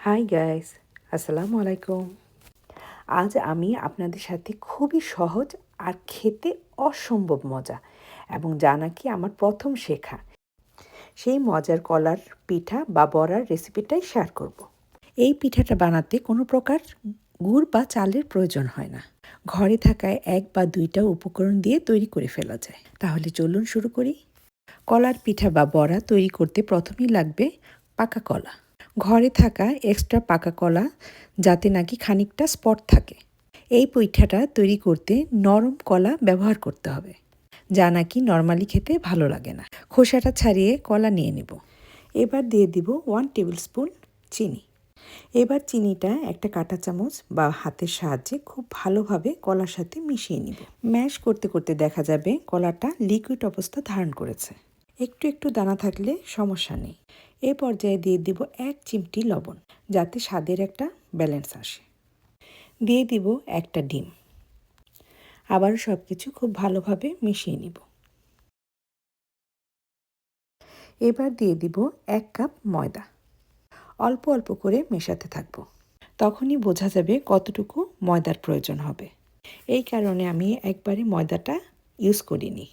Hi guys, আসসালামু আলাইকুম। আজ আমি আপনাদের সাথে খুবই সহজ আর খেতে অসম্ভব মজা এবং যা নাকি আমার প্রথম শেখা সেই মজার কলার পিঠা বা বড়ার রেসিপিটাই শেয়ার করব। এই পিঠাটা বানাতে কোনো প্রকার গুড় বা চালের প্রয়োজন হয় না। ঘরে থাকায় 1 বা 2টা উপকরণ দিয়ে তৈরি করে ফেলা যায়। তাহলে চলুন শুরু করি। কলার পিঠা বা বড়া তৈরি করতে প্রথমেই লাগবে পাকা কলা। ঘরে থাকা এক্সট্রা পাকা কলা যাতে নাকি খানিকটা স্পট থাকে। এই পিঠাটা তৈরি করতে নরম কলা ব্যবহার করতে হবে, যা নাকি নর্মালি খেতে ভালো লাগে না। খোসাটা ছাড়িয়ে কলা নিয়ে নেব। এবার দিয়ে দিব 1 টেবিল স্পুন চিনি। এবার চিনিটা একটা কাঁটা চামচ বা হাতের সাহায্যে খুব ভালোভাবে কলার সাথে মিশিয়ে নিব। ম্যাশ করতে করতে দেখা যাবে কলাটা লিকুইড অবস্থা ধারণ করেছে। একটু একটু দানা থাকলে সমস্যা নেই। এ পর্যায়ে দিয়ে দিব 1 চিমটি লবণ, যাতে স্বাদের একটা ব্যালেন্স আসে। দিয়ে দিব একটা ডিম। আবারও সব কিছু খুব ভালোভাবে মিশিয়ে নিব। এবার দিয়ে দিব 1 কাপ ময়দা। অল্প অল্প করে মেশাতে থাকব। তখনই বোঝা যাবে কতটুকু ময়দার প্রয়োজন হবে। এই কারণে আমি একবারে ময়দাটা ইউজ করিনি।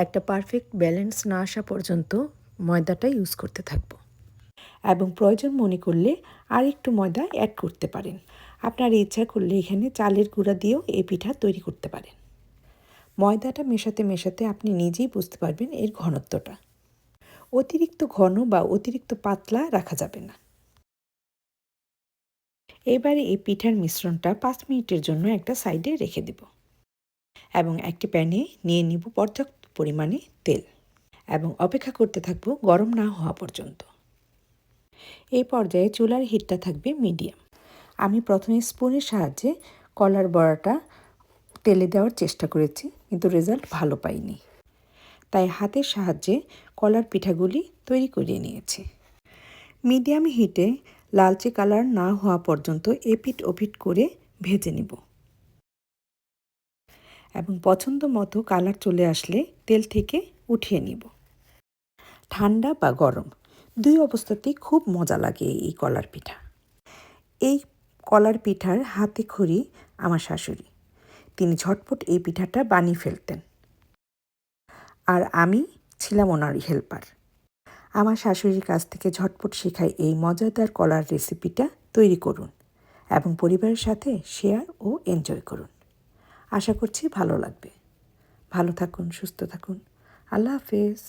একটা পারফেক্ট ব্যালেন্স না আসা পর্যন্ত ময়দাটা ইউজ করতে থাকব এবং প্রয়োজন মনে করলে আর একটু ময়দা অ্যাড করতে পারেন। আপনার ইচ্ছা করলে এখানে চালের গুঁড়া দিয়েও এই পিঠা তৈরি করতে পারেন। ময়দাটা মেশাতে মেশাতে আপনি নিজেই বুঝতে পারবেন এর ঘনত্বটা। অতিরিক্ত ঘন বা অতিরিক্ত পাতলা রাখা যাবে না। এবারে এই পিঠার মিশ্রণটা 5 মিনিটের জন্য একটা সাইডে রেখে দেব এবং একটি প্যানে নিয়ে নিব পর্যাপ্ত পরিমাণে তেল এবং অপেক্ষা করতে থাকবো গরম না হওয়া পর্যন্ত। এই পর্যায়ে চুলার হিটটা থাকবে মিডিয়াম। আমি প্রথমে স্পুনের সাহায্যে কলার বড়াটা তেলে দেওয়ার চেষ্টা করেছি, কিন্তু রেজাল্ট ভালো পাইনি। তাই হাতের সাহায্যে কলার পিঠাগুলি তৈরি করে নিয়েছি। মিডিয়াম হিটে লালচে কালার না হওয়া পর্যন্ত এপিট ওপিট করে ভেজে নিব এবং পছন্দ মতো কালার চলে আসলে তেল থেকে উঠিয়ে নিব। ঠান্ডা বা গরম 2 অবস্থাতেই খুব মজা লাগে এই কলার পিঠা। এই কলার পিঠার হাতে খড়ি আমার শাশুড়ি। তিনি ঝটপট এই পিঠাটা বানিয়ে ফেলতেন আর আমি ছিলাম ওনারই হেল্পার। আমার শাশুড়ির কাছ থেকে ঝটপট শেখায় এই মজাদার কলার রেসিপিটা তৈরি করুন এবং পরিবারের সাথে শেয়ার ও এনজয় করুন। আশা করছি ভালো লাগবে। ভালো থাকুন, সুস্থ থাকুন। আল্লাহ হাফেজ।